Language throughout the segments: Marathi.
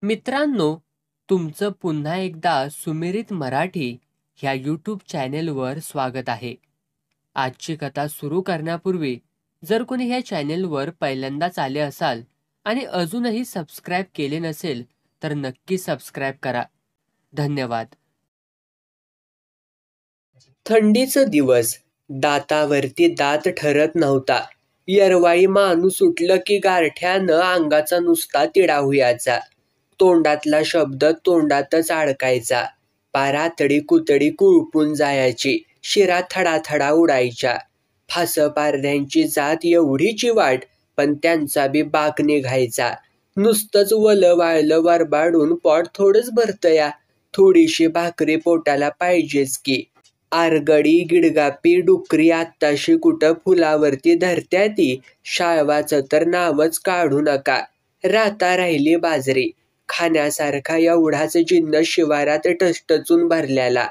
मित्रांनो, तुमचं पुन्हा एकदा सुमिरित मराठी ह्या यूट्यूब चॅनेलवर स्वागत आहे. आजची कथा सुरू करण्यापूर्वी जर कोणी ह्या चॅनेलवर पहिल्यांदाच आले असाल आणि अजूनही सबस्क्राईब केले नसेल तर नक्की सबस्क्राईब करा. धन्यवाद. थंडीचा दिवस. दातावरती दात ठरत नव्हता. यरवाळी माणूस उठलं की गारठ्यानं अंगाचा नुसता तिडा हुयाचा. तोंडातला शब्द तोंडातच अडकायचा. पार आतडी कुतडी कुळपून जायची. शिरा थडाथडा उडायच्या. फासपारध्यांची जात एवढीची वाट, पण त्यांचा बी बाक निघायचा. नुसतंच वलं वाळलं वरबाडून पोट थोडंच भरतया. थोडीशी भाकरी पोटाला पाहिजेच की. आरगडी गिडगापी डुकरी आत्ताशी कुठं फुलावरती धरत्या ती. शाळवाचं तर नावच काढू नका. राता राहिली बाजरी. खाण्यासारखा एवढाच जिन्नस शिवारात टचटचून भरलेला.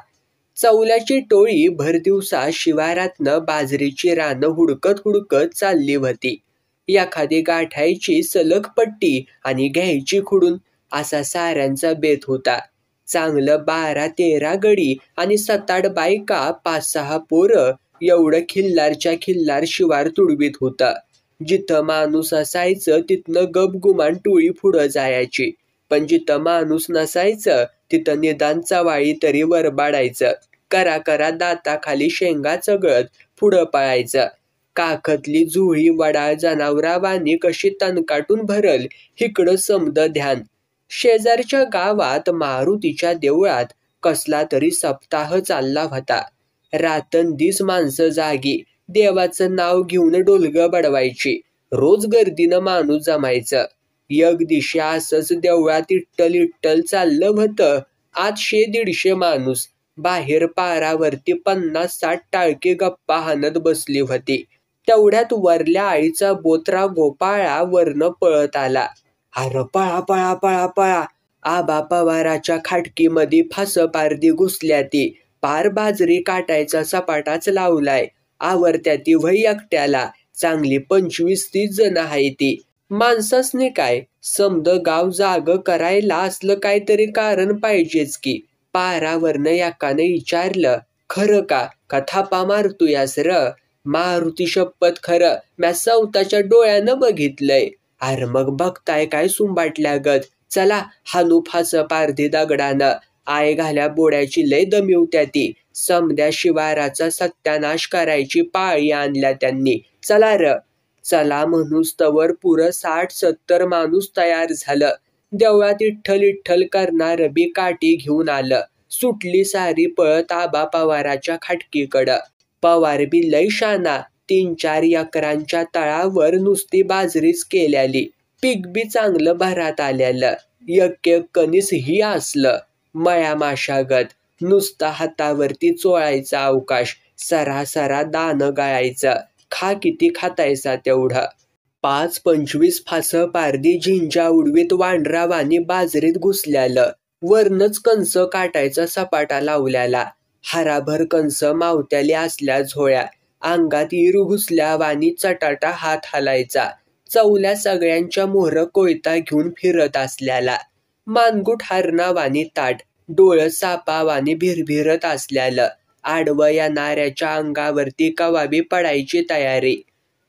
चौल्याची टोळी भर दिवसा शिवारातनं बाजरीची रानं हुडकत हुडकत चालली होती. एखादी गाठायची सलग पट्टी आणि घ्यायची खुडून, असा साऱ्यांचा बेत होता. चांगलं 12-13 गडी आणि 7-8 बायका, 5-6 पोरं, एवढं खिल्लारच्या खिल्लार शिवार तुडवीत होतं. जिथं माणूस असायचं तिथनं गपगुमान टोळी पुढं जायची. पण जिथं माणूस नसायचं तिथं निदान चवाळी तरी वरबाडायचं. करा दाताखाली शेंगा चगळत पुढं पळायचं. काखतली जुळी वडाळ जनावरावानी कशी तणकाटून भरल इकडं समद ध्यान. शेजारच्या गावात मारुतीच्या देवळात कसला तरी सप्ताह चालला होता. रातंदिस माणसं जागी, देवाचं नाव घेऊन डोलगं बडवायची. रोज गर्दीनं माणूस जमायचं. एक दिवशी असंच देवळात इट्टल चाललं होतं. आत 100-150 माणूस. बाहेर पारावरती 50-60 टाळकी गप्पा हाणत बसली होती. तेवढ्यात वरल्या आईचा बोत्रा गोपाळा वरनं पळत आला. अरे पळा पळा पळा पळा. आबा पवाराच्या खाटकीमध्ये फासपारधी घुसल्या ती. पार बाजरी काटायचा सपाटाच लावलाय. आवरत्या ती वही एकट्याला. चांगली 25-30 जण आहे ती. माणसासने काय, समद गाव जाग करायला असलं काहीतरी कारण पाहिजेच की. पारावरनं एकानं विचारलं, खरं का थापा मारतोयास र? मारुती शपथ खरं, म्या स्वतःच्या डोळ्यानं बघितलंय. अरे मग बघताय काय सुंबाटल्यागत? चला हानू फासपारधी दगडानं. आय घाल्या बोड्याची लय दमिवत्या ती. समद्या शिवाराचा सत्यानाश करायची पाळी आणल्या त्यांनी. चला र. चला म्हणूस तवर पुरं 60-70 माणूस तयार झालं. देवळात इठ्ठल करणार बी काठी घेऊन आलं. सुटली सारी पळत आबा पवाराच्या खाटकीकडं. पवार बी लय शाना. 3-4 एकरांच्या तळावर नुसती बाजरीच केल्याली. पीक बी चांगलं भरात आलेलं. एक कणीस ही असलं. मळ्या माशागत. नुसता हातावरती चोळायचा अवकाश. सरासरा दानं गळायचं. खा किती खातायचा तेवढं. 5-25 फासपारधी झिंजा उडवीत वांडरावानी बाजरीत घुसल्यालं. वरनच कंस काटायचा सपाटा लावल्याला. हराभर कंस मावत्याली असल्या झोळ्या. अंगात इर घुसल्यावानी चटाटा हात हालायचा. चौल्या सगळ्यांच्या मोहर कोयता घेऊन फिरत असल्याला. मानगुट हरणावानी ताट. डोळं सापावानी भिरभिरत असल्यालं. आडवं येणाऱ्याच्या अंगावरती कवाबी पडायची तयारी.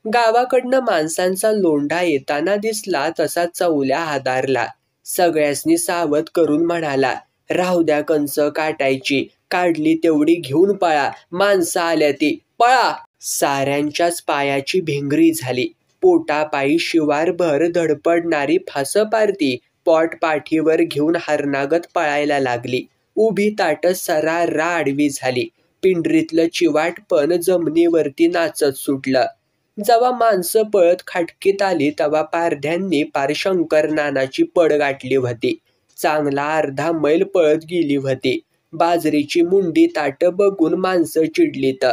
गावाकडनं माणसांचा लोंढा येताना दिसला तसा चौल्या हादारला. सगळ्यासनी सावध करून म्हणाला, राहू द्या कंस काटायची. काढली तेवढी घेऊन पळा. माणसं आल्या ती. पळा. साऱ्यांच्याच पायाची भिंगरी झाली. पोटापायी शिवारभर धडपडणारी फासपारधी पोट पाठीवर घेऊन हरणागत पळायला लागली. उभी ताट सरारा आडवी झाली. पिंडरीतलं चिवाट पण जमिनीवरती नाचत सुटलं. जेव्हा माणसं पळत खाटकीत आली तेव्हा पारध्यांनी पार शंकर नानाची पड गाठली होती. चांगला अर्धा मैल पळत गेली होती. बाजरीची मुंडी ताट बघून माणसं चिडलीत.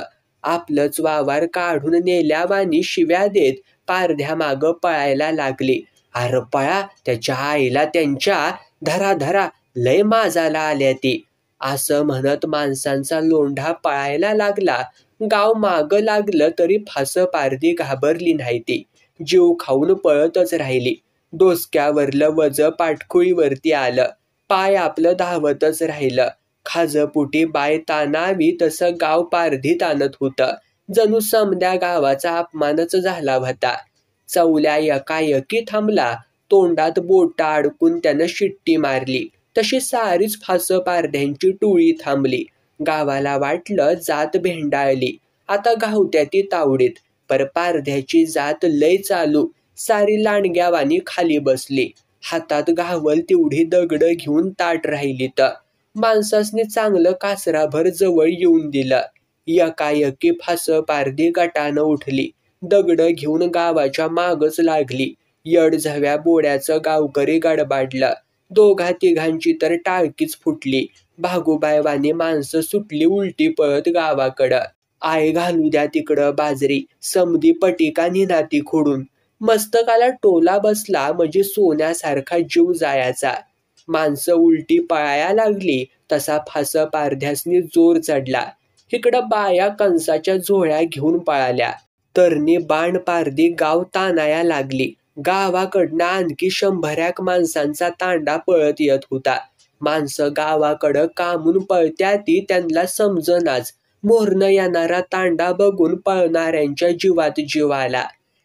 आपलंच वावर काढून नेल्यावानी शिव्या देत पारध्या मागं पळायला लागली. अरे पळा, त्याच्या आईला त्यांच्या. धरा लय माजाला आल्या ती. असं म्हणत माणसांचा लोंढा पळायला लागला. गाव मागं लागलं तरी फासपारधी घाबरली नाही ती. जीव खाऊन पळतच राहिली. डोसक्यावरलं वज पाठकुळीवरती आलं. पाय आपलं धावतच राहिलं. खाजपुटी बाय तानावी तसं गाव पारधीत आणत होतं. जणू समद्या गावाचा अपमानच झाला होता. चवल्या एकाएकी थांबला. तोंडात बोट अडकून त्यानं शिट्टी मारली. तशी सारीच फास पारध्यांची टोळी थांबली. गावाला वाटलं जात भेंडाळली. आता गावत्या ती तावडीत. पर पारध्याची जात लय चालू. सारी लांडग्यावानी खाली बसली. हातात घावल तेवढी दगड घेऊन ताट राहिली. तर माणसासनी चांगलं कासराभर जवळ येऊन दिलं. एकाएकी फास पारधी गटानं उठली. दगड घेऊन गावाच्या मागच लागली. यडझव्या बोड्याचं गावकरी गडबाडलं. दोघा तिघांची तर टाळकीच फुटली. भागूबायवानी माणसं सुटली उलटी पळत गावाकडं. आय घालू द्या तिकडं बाजरी, समधी पटिका निनाती खोडून. मस्तकाला टोला बसला म्हणजे सोन्यासारखा जीव जायचा. माणसं उलटी पळाया लागली तसा फास पारध्यासनी जोर चढला. इकडं बाया कंसाच्या झोळ्या घेऊन पळाल्या. तरणी बाण पारधी गाव ताणाया लागली. गावाकडनं आणखी 100 माणसांचा तांडा पळत येत होता. माणसं गावाकडं कामून पळत्याती त्यांना समजनाच. मोहरनं येणारा तांडा बघून पळणाऱ्यांच्या जीवात जीव आला.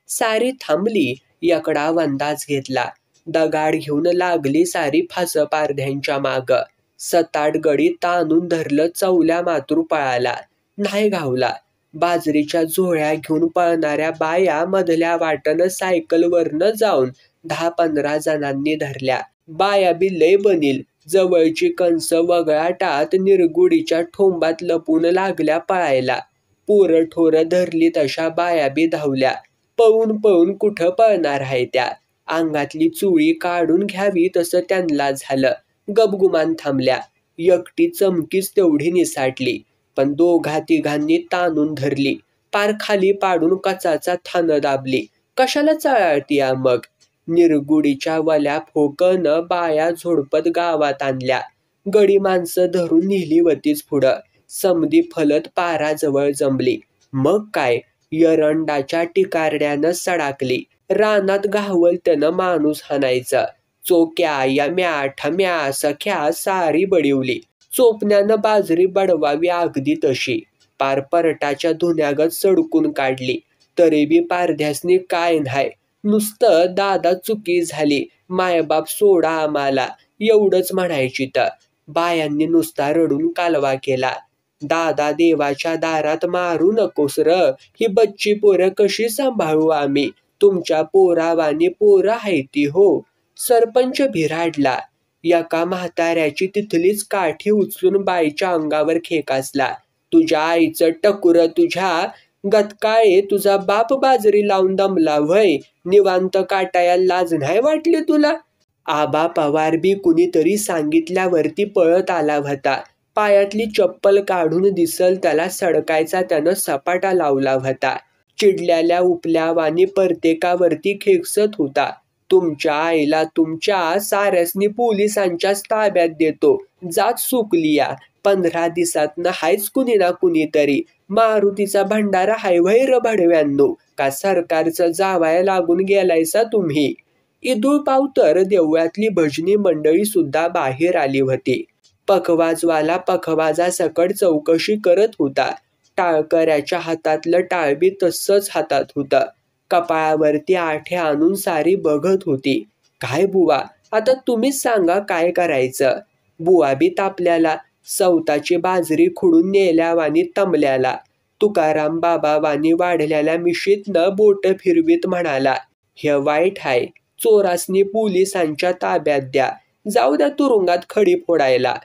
सारी थांबली. एकडा वंदाज घेतला. दगाड घेऊन लागली सारी फास पारध्यांच्या माग. 7-8 गडी ताणून धरलं. चवल्या मातरू पळाला. नाही घावला. बाजरीच्या झोळ्या घेऊन पळणाऱ्या बाया मधल्या वाटनं सायकलवरनं जाऊन 10-15 जणांनी धरल्या. बाया बी लय बनील. जवळची कंस वगळाटात निरगुडीच्या ठोंबात लपून लागल्या पळायला. पोरं ठोरं धरली तशा बाया बी धावल्या. पळून पळून कुठं पळणार आहे त्या. अंगातली चुळी काढून घ्यावी तसं त्यांना झालं. गपगुमान थांबल्या. एकटी चमकीच तेवढी निसाटली. पण दोघा तिघांनी ताणून धरली. पार खाली पाडून कचाचा थान दाबली. कशाला चळाळतीया मग. निरगुडीच्या वल्या फोकनं बाया झोडपत गावात आणल्या. गडी माणसं धरून नेली वतीच पुढं. समधी फलत पाराजवळ जमली. मग काय, एरंडाच्या टिकारड्यानं सडाकली. रानात घावल त्यानं माणूस हाणायचं. चोक्या यम्या ठम्या सख्या सारी बडिवली. चोपण्यानं बाजरी बडवावी अगदी तशी. पार परटाच्या धुन्यागत सडकून काढली. तरी बी पारध्यासनी काय नाही. नुसतं दादा चुकी झाली, मायबाप सोडा आम्हाला, एवढंच म्हणायची. तर बायांनी नुसता रडून कालवा केला. दादा देवाच्या दारात मारू नकोस र. ही बच्ची पोरं कशी सांभाळू आम्ही. तुमच्या पोरावानी पोरं हायती हो. सरपंच भिराडला. एका म्हाताऱ्याची तिथलीच काठी उचलून बाईच्या अंगावर खेकासला. तुझ्या आईचं टकुर तुझ्या गतकाळे तुझा बाप बाजरी लावून दमला व्हय. निवांत काटाया लाज नाही वाटली तुला. आबा पवार बी कुणीतरी सांगितल्यावरती पळत आला होता. पायातली चप्पल काढून दिसल त्याला सडकायचा त्यानं सपाटा लावला होता. चिडल्याल्या उपल्यावानी परतेकावरती खेकसत होता. तुमच्या आईला तुमच्या साऱ्यासनी पोलिसांच्याच ताब्यात देतो. जात सुकलिया. 15 दिवसातनं हायच कुणी ना कुणीतरी. मारुतीचा भंडारा हाय वैर भडव्यांनो. का सरकारचं जावाया लागून गेलायसा तुम्ही. इदूळ पावतर देवळातली भजनी मंडळी सुद्धा बाहेर आली होती. पखवाजवाला पखवाजा सकट चौकशी करत होता. टाळकऱ्याच्या हातातलं टाळबी तसंच हातात होतं. कपाळावरती आठे आणून सारी बघत होती. काय बुवा, आता तुम्हीच सांगा काय करायचं. बुवा बी तापल्याला. सवताची बाजरी खुडून नेल्यावानी तमल्याला. तुकाराम बाबा वानी वाढलेल्या मिशीतनं बोट फिरवीत म्हणाला, हे वाईट हाय. चोरासनी पोलिसांच्या ताब्यात द्या. जाऊ द्या तुरुंगात खडी फोडायला.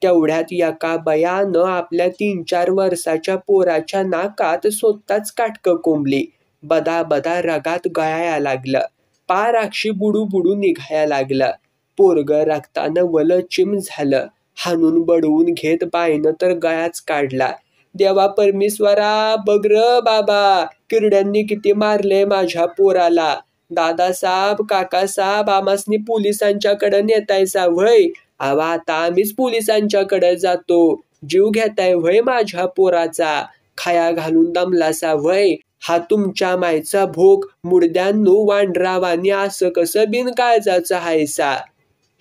तेवढ्यात एका बयानं आपल्या 3-4 वर्षाच्या पोराच्या नाकात स्वतःच काटकं कोंबली. बदा बदा रगात गळाया लागलं. पाराक्षी बुडू बुडू निघाया लागलं. पोरग रक्तानं वलचिम झालं. हाणून बडवून घेत बाईनं तर गळाच काढला. देवा परमेश्वरा बघ र बाबा, किरड्यांनी किती मारले माझ्या पोराला. दादासाहेब काकासाहेब आमासनी पोलिसांच्याकडे नेतायसा व्हय. आवा आता आम्हीच पोलिसांच्याकडे जातो. जीव घेताय व्हय माझ्या पोराचा. खाया घालून दमलासा व्हय. हा तुमच्या मायचा भोग मुडद्यांनो वांडरावानी असं कसं बिनकाळजाचं हायसा.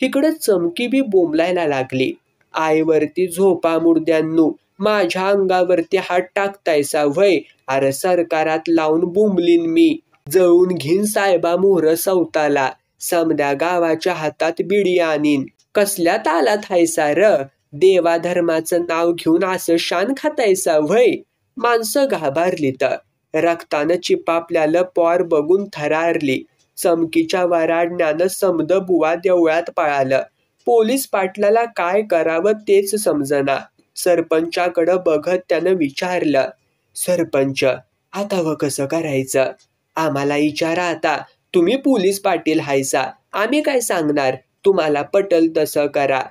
इकडं चमकी बी बोंबलायला लागली. आईवरती झोपा मुडद्यांनो, माझ्या अंगावरती हात टाकतायसा व्हय. अरे सरकारात लावून बोंबलीन मी. जळून घेईन साहेबा मोहर सवताला. समद्या गावाच्या हातात बिडी आणीन. कसल्या तालात हायसा र. देवा धर्माचं नाव घेऊन असं शान खातायसा व्हय. माणसं घाबरलीत. रक्तानं चिपापल्याला पॉर बघून थरारली. चमकीच्या वराडण्यानं समद बुवा देवळात पळालं. पोलीस पाटलाला काय करावं तेच समजना. सरपंचाकडं बघत त्यानं विचारलं, सरपंच आता व कसं करायचं. आम्हाला विचारा आता. तुम्ही पोलीस पाटील हायसा, आम्ही काय सांगणार. तुम्हाला पटल तसं करा.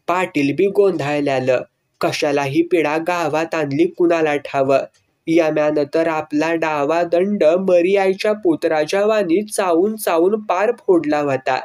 पाटील बी गोंधळल्यालं. कशाला ही पिढा गावात आणली कुणाला ठावं. यम्यानं तर आपला डावा दंड मरियाच्या पुत्राच्या वाणी चावून चावून पार फोडला होता.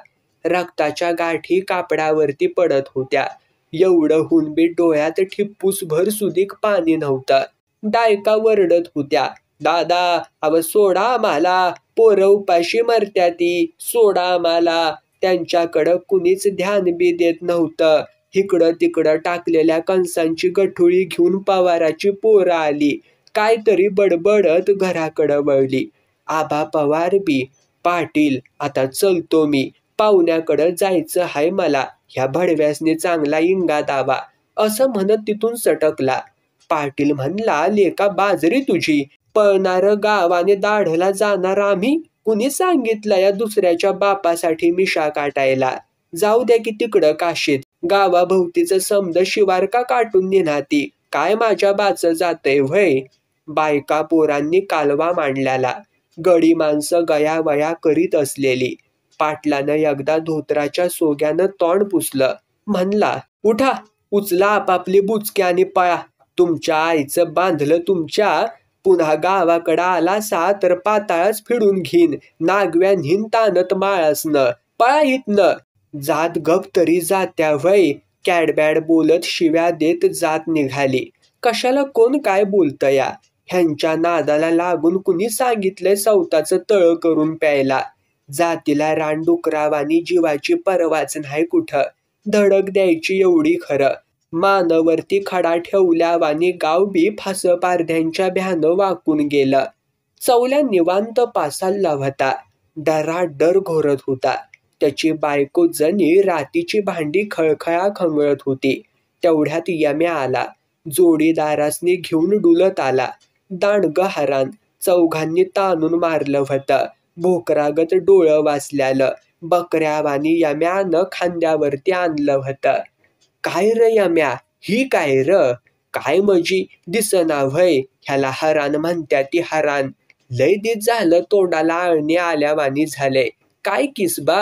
रक्ताच्या गाठी कापडावरती पडत होत्या. एवढं होऊन बी डोळ्यात ठिप्पूसभर सुधीक पाणी नव्हतं. डायका वरडत होत्या, दादा अव सोडा आम्हाला, पोरं उपाशी मरत्याती, सोडा आम्हाला. त्यांच्याकडं कुणीच ध्यान बी देत नव्हतं. इकडं तिकडं टाकलेल्या कणसांची गठुळी घेऊन पवाराची पोरं आली. काहीतरी बडबडत घराकडं वळली. आबा पवार बी, पाटील आता चलतो मी, पाहुण्याकडं जायचं हाय मला. ह्या भडव्यासने चांगला इंगा दावा, असं म्हणत तिथून सटकला. पाटील म्हणला, लेका बाजरी तुझी, पळणार गावाने दाढला जाणार आम्ही. कुणी सांगितलं या दुसऱ्याच्या बापासाठी मिशा काटायला. जाऊ द्या की तिकडं काशीत. गावाभोवतीचं समद शिवार का काटून नेनाती. काय माझ्या बाच जातय व्हय. बायका पोरांनी कालवा मांडल्याला. गडी माणसं गयावया करीत असलेली. पाटलानं एकदा धोत्राच्या सोग्यानं तोंड पुसलं. म्हणला, उठा, उचला आपापली बुचक्या आणि पळा. तुमच्या आईचं बांधलं तुमच्या. पुन्हा गावाकडं आला सा तर पाताळच फिडून घेईन. नागव्या न्हीन तानत माळसनं. पळा हितनं. जात गप तरी जात्या व्हय. कॅडबॅड बोलत शिव्या देत जात निघाली. कशाला कोण काय बोलतया. ह्यांच्या नादाला लागून कुणी सांगितलंय सवताचं तळ करून प्यायला. जातीला रानडुकरावानी जीवाची परवाच नाही कुठं. धडक द्यायची एवढी खरं. मानवरती खडा ठेवल्यावानी गाव बी फासपारध्यांच्या भ्यानं वाकून गेलं. चौल्या निवांत पासाला होता. डराडर घोरत होता. त्याची बायको जणी रातीची भांडी खळखळा खंगळत होती. तेवढ्यात यम्या आला. जोडीदारासनी घेऊन डुलत आला. दांडग हरान. चौघांनी ताणून मारलं होतं. भोकरागत डोळं वाचल्यालं. बकऱ्यावानी यम्यानं खांद्यावरती आणलं होतं. काय र यम्या, ही काय र. काय मजी दिसना व्हय. ह्याला हरान म्हणत्या ती हरान. लय दिस झालं तोंडाला आळणी आल्यावानी झालंय. काय किसबा.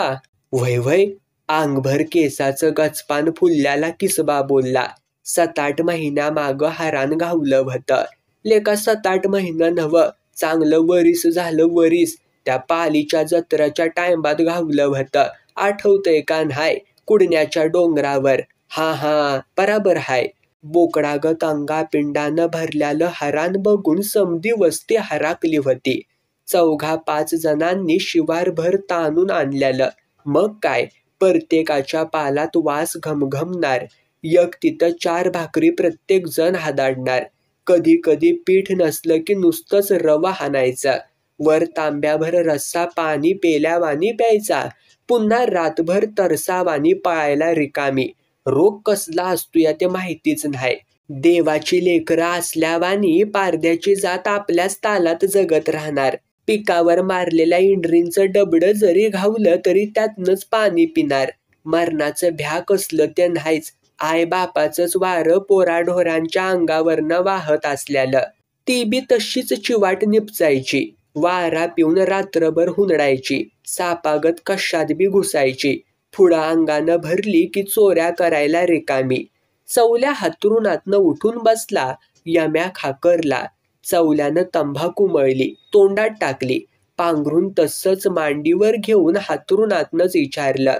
वय वय. अंगभर केसाचं गचपान फुलल्याला किसबा बोलला. 7-8 महिन्यामागं हरान घावलं होतं. लेका 7-8 महिनं नव्ह, चांगलं वरीस झालं वरीस. त्या पालीच्या जत्राच्या टायमात घावलं होतं. आठवतंय का न्हाय. कुडण्याच्या डोंगरावर. हा बराबर हाय. बोकडागत अंगापिंडानं भरल्यालं हरान बघून समधी वस्ती हराकली होती. 4-5 जणांनी शिवारभर ताणून आणल्यालं. मग काय, प्रत्येकाच्या पालात वास घमघमणार. एक तिथं 4 भाकरी प्रत्येक जण हादाडणार. कधी कधी पीठ नसलं की नुसतंच रवा हाणायचा. वर तांब्याभर रस्सा पाणी पेल्यावानी प्यायचा. पुन्हा रातभर तरसावानी पळायला रिकामी. रोग कसला असतोया ते माहितीच नाही. देवाची लेकरं असल्यावानी पारद्याची जात आपल्याच तालात जगत राहणार. पिकावर मारलेल्या इंड्रींचं डबडं जरी घावलं तरी त्यातनंच पाणी पिणार. मरणाचं भ्या कसलं ते नाहीच. आई बापाचंच वारं पोराढोरांच्या अंगावरनं वाहत असल्यालं. ती बी तशीच चिवाट निपचायची. वारा पिऊन रात्रभर हुंदडायची. सापागत कशात बी घुसायची. पुढं अंगानं भरली की चोऱ्या करायला रिकामी. चौल्या हातरुणातनं उठून बसला. यम्या खाकरला. चौल्यानं तंबाखू मळली, तोंडात टाकली. पांघरून तसंच मांडीवर घेऊन हातरुणातनंच विचारलं,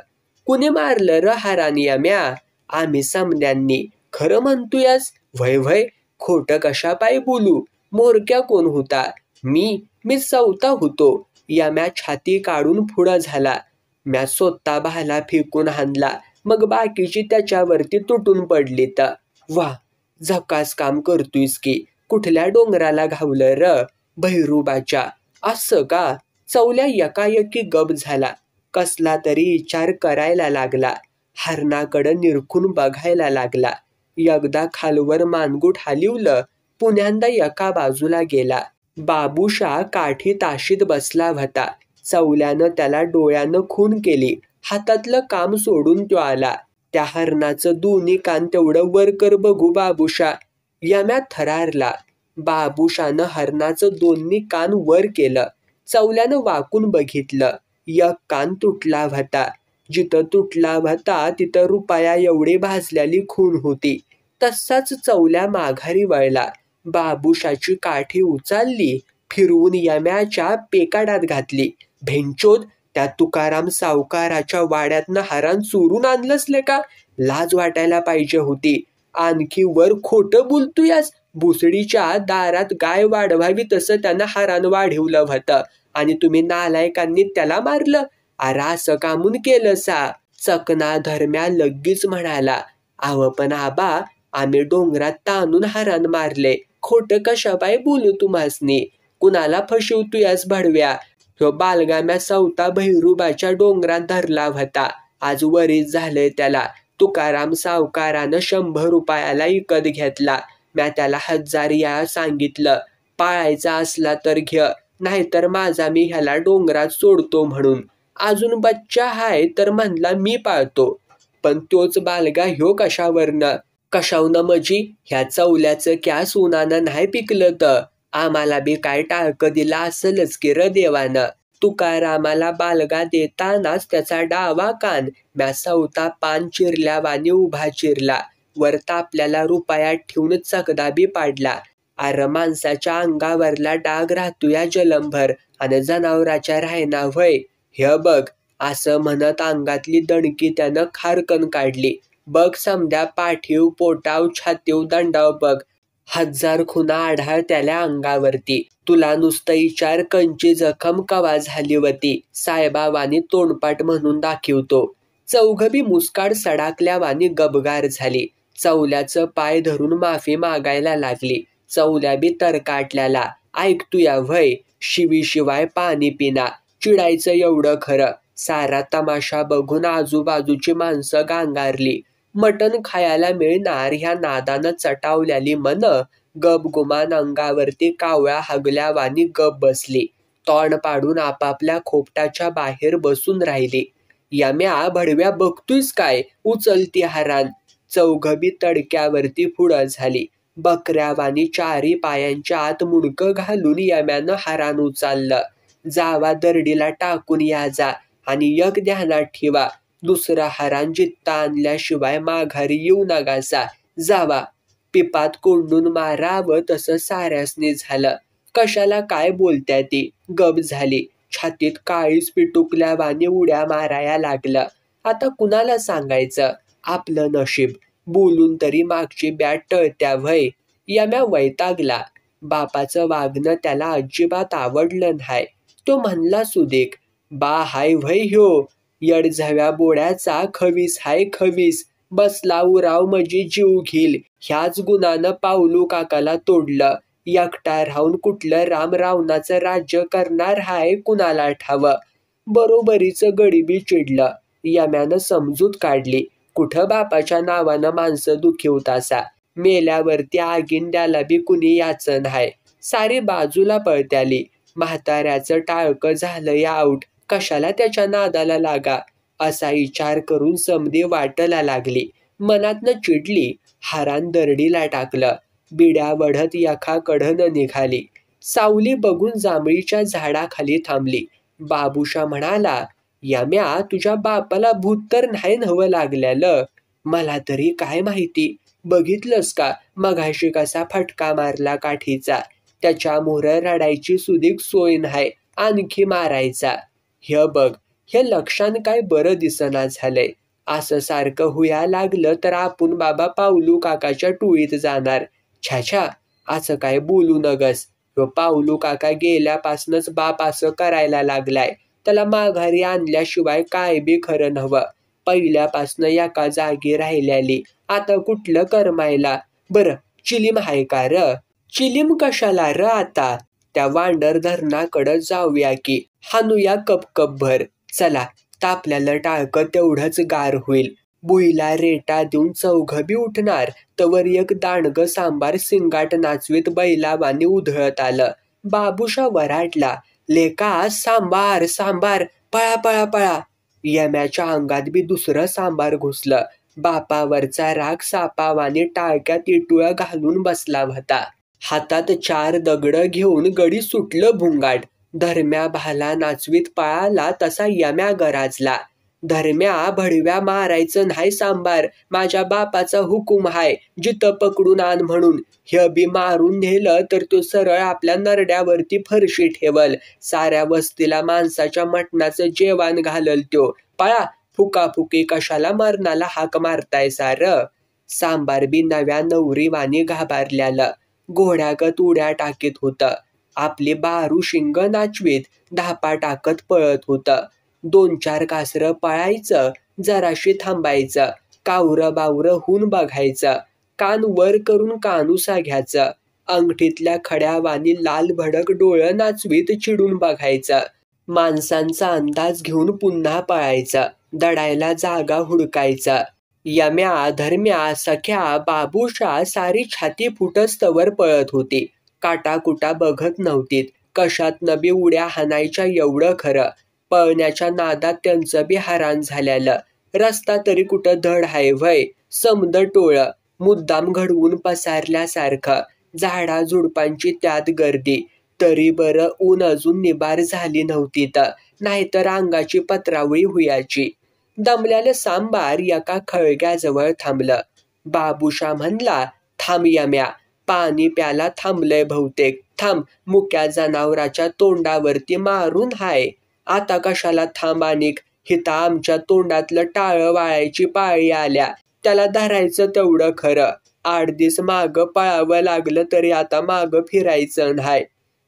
कुणी मारलं र हरान यम्या. आम्ही समद्यांनी. खरं म्हणतोयास. वय वय, खोटं कशा पायी बोलू. मोरक्या कोण होता. मी. मी चौथा होतो. यम्या छाती काढून पुढं झाला. म्या स्वतः भाला फेकून हाणला. मग बाकीची त्याच्यावरती तुटून पडलीत. वा, झकास काम करतोयस की. कुठल्या डोंगराला घावलं र? भैरूबाच्या. असं का? चौल्या एकाएकी गप झाला. कसला तरी विचार करायला लागला. हरणाकडं निरखून बघायला लागला. एकदा खालवर मानगूट हालिवलं. पुन्यांदा एका बाजूला गेला. बाबूशा काठी ताशीत बसला होता. चौल्यानं त्याला डोळ्यानं खून केली. हातातलं काम सोडून तो आला. त्या हरणाचं दोन्ही कान तेवढं वर कर बघू बाबूशा. यम्या थरारला. बाबूशानं हरणाचं दोन्ही कान वर केलं. चौल्यानं वाकून बघितलं. एक कान तुटला होता. जिथं तुटला होता तिथं रुपया एवढी भाजलेली खून होती. तसाच चौल्या माघारी वळला. बाबूशाची काठी उचलली, फिरवून यम्याच्या पेकाडात घातली. भेंचोद, त्या तुकाराम सावकाराच्या वाड्यातनं हरण चोरून आणलंसले का? लाज वाटायला पाहिजे होती. आणखी वर खोटं बोलतोयस. भुसडीच्या दारात गाय वाढवावी तसं त्यानं हरण वाढवलं होतं आणि तुम्ही नालायकांनी त्याला मारलं. अरे असं कामून केलं सा? चकना धर्म्या लगेच म्हणाला. अव पण आबा, आम्ही डोंगरात ताणून हरण मारले. खोटं कशाबाई बोलू तुम्हासनी? कुणाला फसवतोयस भडव्या? ह्यो बालगाम्या चौथा भैरूबाच्या डोंगरात धरला होता. आज वरीच झालंय त्याला. तुकाराम सावकारानं 100 रुपयाला विकत घेतला. म्या त्याला 1000 या सांगितलं. पाळायचा असला तर घ्य, नाहीतर माझा मी ह्याला डोंगरात सोडतो म्हणून. अजून बच्चा हाय तर म्हणला मी पाळतो. पण तोच बालगा ह्यो कशावरनं? कशावनं मजी? ह्या चौल्याचं क्या सोनानं नाही पिकलं तर आम्हाला बी काय टाळकं दिला असलच की र देवानं. तुकारामाला बालगा देतानाच त्याचा डावा कान म्या चौथा पान चिरल्यावानी उभा चिरला. वर तापल्याला रुपयात ठेवून चकदाबी पाडला. अरे माणसाच्या अंगावरला डाग राहतोया जलमभर आणि जनावराच्या राहना व्हय. हे बघ, असं म्हणत अंगातली दणकी त्यानं खारकन काढली. बघ समद्या पाठीव, पोटाव, छातीव, दंडाव बघ. 1000 खुना आढाळ त्याला अंगावरती. तुला नुसतं विचार कंची जखम कवा झाली होती. साहेबावानी तोंडपाट म्हणून दाखवतो. चौघबी मुस्काड सडाकल्यावानी गबगार झाली. चौल्याचं पाय धरून माफी मागायला लागली. चौल्या बी तरकाटल्याला. ऐकतूया व्हय? शिवीशिवाय पाणी पिना. चिडायचं एवढं खरं. सारा तमाशा बघून आजूबाजूची माणसं गांगारली. मटण खायला मिळणार ह्या नादानं चटावल्याली मन गपगुमान अंगावरती कावळा हगल्यावानी गप बसली. तोंड पाडून आपापल्या खोपटाच्या बाहेर बसून राहिली. यम्या भडव्या बघतोयस काय? उचलती हरान. चौघबी तडक्यावरती पुढं झाली. बकऱ्यावानी 4 पायांच्या आत मुडकं घालून यम्यानं हरान उचललं. जावा दरडीला टाकून या जा आणि एक ध्यानात ठेवा, दुसरा हरान जित्ता आणल्याशिवाय माघारी येऊ नगासा. जावा. पिपात कोंडून मारावं तसं साऱ्यासनी झालं. कशाला काय बोलत्या ती? गप झाली. छातीत काळीच पिटुकल्यावानी उड्या माराया लागलं. आता कुणाला सांगायचं आपलं नशीब? बोलून तरी मागची बॅट टळत्या व्हय. यम्या वैतागला. बापाचं वागणं त्याला अजिबात आवडलं नाही. तो म्हणला सुदेक, बा हाय व्हय ह्यो. येडझव्या बोड्याचा खवीस हाय खवीस. बसला उराव मजी जीव घेईल. ह्याच गुणानं पावलू काकाला तोडलं. एकटा राहून कुठलं राम रावणाचं राज्य करणार हाय कुणाला ठावं. बरोबरीचं गडीबी चिडलं. यम्यानं समजूत काढली. कुठं बापाच्या नावानं माणसं दुखवतासा. मेल्यावरती आगिंद्याला बी कुणी याचं नाही. सारी बाजूला पळत्याली. म्हाताऱ्याचं टाळकं झालं या आऊट. कशाला त्याच्या नादाला लागा असा विचार करून समधी वाटला लागली. मनातनं चिडली. हारान दरडीला टाकलं. बिड्या वढत एकाकडं निघाली. सावली बघून जांभळीच्या झाडाखाली थांबली. बाबूशा म्हणाला, यम्या तुझ्या बापाला भूत तर नाही नवं लागल्यालं? मला तरी काय माहिती. बघितलंस का मगाशी कसा फटका मारला काठीचा? त्याच्या मोहर रडायची सुदीक सोय नाही, आणखी मारायचा. हे बघ, हे लक्षण काय बरं दिसना झालंय. असं सारखं हुया लागलं तर आपण बाबा पावलू काकाच्या टोळीत जाणार. छाछा, असं काय बोलू नगस. पाऊलू काका गेल्यापासूनच बाप असं करायला लागलाय. त्याला माघारी आणल्याशिवाय काय बी खरं नव्हं. पहिल्यापासनं एका जागी राहिल्याली, आता कुठलं करमायला. बरं चिलीम हाय का र? चिलीम कशाला र आता? त्या वांडर धरणाकडं जाऊया की, हाणूया कप भर. चला, तापल्याला टाळकं तेवढंच गार होईल. बुईला रेटा देऊन चौघं बी उठणार, तवर एक दांडगं सांबार सिंगाट नाचवीत बैलावानी उधळत आलं. बाबूशा वराडला, लेका सांबार सांबार, पळा पळा पळा. यम्याच्या अंगात बी दुसरं सांबार घुसलं. बापावरचा राग सापावानी टाळक्यात इटुळं घालून बसला होता. हातात 4 दगडं घेऊन गडी सुटलं भुंगाट. धर्म्या भाला नाचवीत पळाला तसा यम्या गराजला. धर्म्या भडव्या मारायचं नाही सांबार, माझ्या बापाचा हुकूम हाय, जिथं पकडून आण म्हणून. हे बी मारून नेलं तर तो सरळ आपल्या नरड्यावरती फरशी ठेवल. साऱ्या वस्तीला माणसाच्या मटणाचं जेवण घालल त्यो. पळा, फुकाफुकी कशाला मरणाला हाक मारताय सार? सांबार बी नव्या नवरीवानी घाबरल्यालं. घोड्यागत उड्या टाकीत होतं. आपली बारू शिंग नाचवीत धापा टाकत पळत होतं. 2-4 कासरं पळायचं, जराशी थांबायचं, कावरं बावरं होऊन बघायचं, कान वर करून कानुसा घ्यायचं, अंगठीतल्या खड्यावानी लाल भडक डोळं नाचवीत चिडून बघायचं. माणसांचा अंदाज घेऊन पुन्हा पळायचं, दडायला जागा हुडकायचं. यम्या, धर्म्या, सख्या, बाबूशा सारी छाती फुटस्तवर पळत होती. काटाकुटा बघत नव्हतीत. कशात बी उड्या हाणायच्या एवढं खरं. पळण्याच्या नादात त्यांचं बी हरान झालेलं. रस्ता तरी कुठं धड हाय व्हय? समद टोळं, मुद्दाम घडवून पसारल्यासारखं. झाडा झुडपांची त्यात गर्दी. तरी बरं ऊन अजून निबार झाली नव्हती तर, नाहीतर अंगाची पत्रावळी हुयाची. दमल्यालं सांबार एका खळग्याजवळ थांबलं. बाबूशा म्हणला, थांब यम्या, पाणी प्याला थांबलंय बहुतेक. थांब, मुक्या जनावराच्या तोंडावरती मारून हाय. आता कशाला थांब आणिक? हिता आमच्या तोंडातलं टाळं वाळायची पाळी आल्या. त्याला धरायचं तेवढं खरं. 8 दिवस मागं पळावं लागलं तरी आता मागं फिरायचं नाही.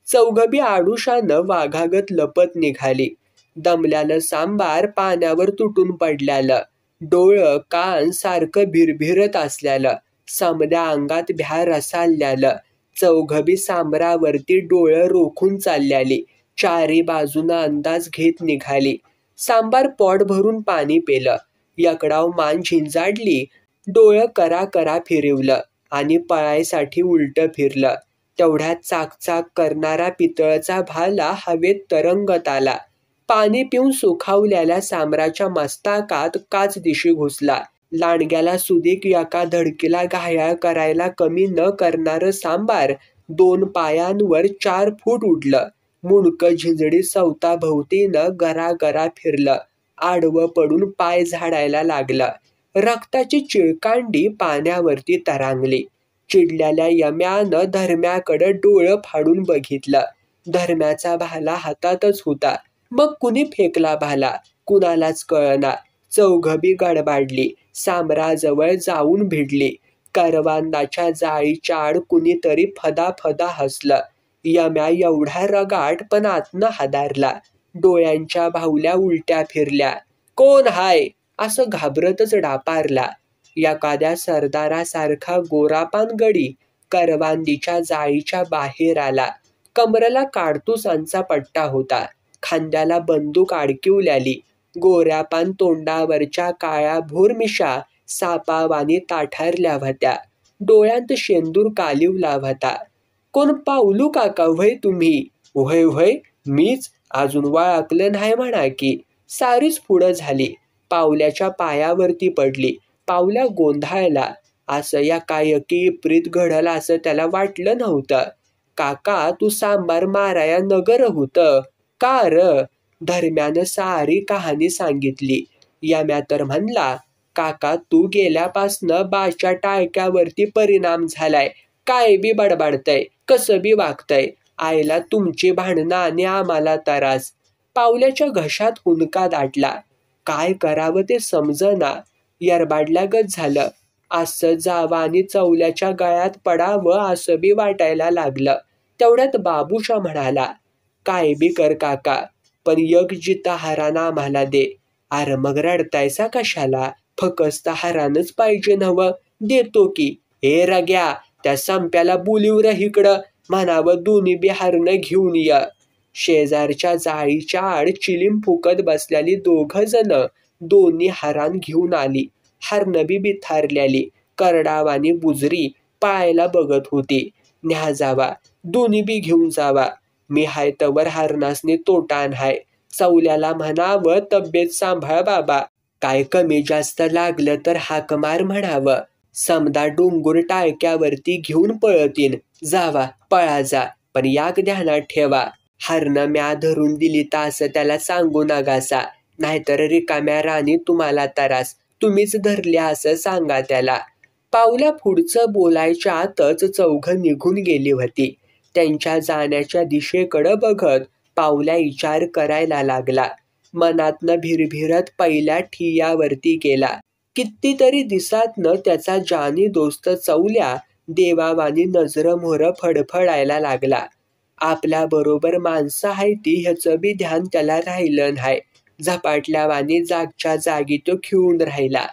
चौघं बी आडुशानं वाघागत लपत निघाली. दमल्यानं सांबार पाण्यावर तुटून पडल्यालं. डोळं कान सारखं भिरभिरत असल्यालं. समद्या अंगात भ्या रसाळल्यालं. चौघं बी सांबरावरती डोळं रोखून चालल्याली. 4ही बाजूनं अंदाज घेत निघाली. सांबार पोट भरून पाणी पेलं. यकडाव मान झिंजाडली. डोळं करा करा फिरवलं आणि पळायसाठी उलटं फिरलं. तेवढ्यात चाकचाक करणारा पितळचा भाला हवेत तरंगत आला. पाणी पिऊन सुखावलेल्या सांबराच्या मस्तकात काच दिशी घुसला. लांडग्याला सुदीक एका धडकीला घायाळ करायला कमी न करणारं सांबार 2 पायांवर 4 फूट उडलं. मुंडकं झिंजडी सवताभोवतीनं गरागरा फिरलं. आडवं पडून पाय झाडायला लागलं. रक्ताची चिळकांडी पाण्यावरती तरंगली. चिडलेल्या यम्यानं धर्म्याकडं डोळं फाडून बघितलं. धर्म्याचा भाला हातातच होता. मग कुणी फेकला भाला कुणालाच कळना. चौघं बी गडबाडली. सांबराजवळ जाऊन भिडली. करवांदाच्या जाळीच्या आड कुणीतरी फदा फदा हसलं. यम्या एवढा रगाट पण आतनं हादारला. डोळ्यांच्या बाहुल्या उलट्या फिरल्या. कोण हाय असं घाबरतच डापारला. एखाद्या सरदारासारखा गोरापान गडी करवांदीच्या जाळीच्या बाहेर आला. कमरेला काडतुसांचा पट्टा होता. खांद्याला बंदूक अडकिवल्याली. गोऱ्यापान तोंडावरच्या काळ्या भोर मिशा सापावानी ताठारल्या होत्या. डोळ्यांत शेंदूर कालिवला होता. कोण पाऊलू काका व्हय तुम्ही? व्हय व्हय मीच. अजून वळखलं नाही म्हणा की. सारीच पुढं झाली. पावल्याच्या पायावरती पडली. पावल्या गोंधाळला. असं एकाएकी प्रीत घडलं असं त्याला वाटलं नव्हतं. काका तू सांबार माराया नगर होतं का र? धर्म्यानं सारी कहाणी सांगितली. यम्या तर म्हणला, काका तू गेल्यापासनं बाच्या टाळक्यावरती परिणाम झालाय. काय बी बडबडतय, कसं बी वागतय. आईला तुमची भांडणं आणि आम्हाला त्रास. पावल्याच्या घशात हुंदका दाटला. काय करावं ते समजना. यरबाडल्यागत झालं. असं जावं आणि चवल्याच्या गळ्यात पडावं असं बी वाटायला लागलं. तेवढ्यात बाबूशा म्हणाला, काय बी कर काका, पण एक जिता हाराना आम्हाला दे. अरे मग रडतायसा कशाला, फकस्त हारानच पाहिजे नव, देतो की. हे रग्या, त्या संप्याला बोलिवर इकडं, म्हणावं दोन्ही बी हारणं घेऊन या. शेजारच्या जाळीच्या आड चिलीम फुकत बसलेली 2 जण दोन्ही हारान घेऊन आली. हारणं बी बिथारल्याली, करडावानी बुजरी पायाला बघत होती. न्या जावा, दोन्ही बी घेऊन जावा. मी हाय तवर हारणासनी तोटा हाय. चौल्याला म्हणावं तब्येत सांभाळ बाबा, काय कमी जास्त लागलं तर हाक मार म्हणावं. समदा डोंगर टाळक्यावरती घेऊन पळतीन, जावा पळा जा, पण याक ध्यानात ठेवा, हारणं म्या धरून दिली तास त्याला सांगू नगासा, नाहीतर रिकाम्या राणी तुम्हाला त्रास, तुम्हीच धरले असं सांगा त्याला. पावला पुढचं बोलायच्या आतच 4 निघून गेली होती. त्यांच्या जाण्याच्या दिशेकडं बघत पावल्या विचार करायला लागला. मनातनं भिरभिरत पहिल्या ठियावरती गेला. कितीतरी दिवसातनं त्याचा जानी दोस्त चौल्या देवावानी नजरमोहर फडफडायला लागला. आपल्या बरोबर माणसं आहे ती ह्याचं बी ध्यान त्याला राहिलं नाही. झपाटल्यावानी जागच्या जागी तो खिळून राहिला.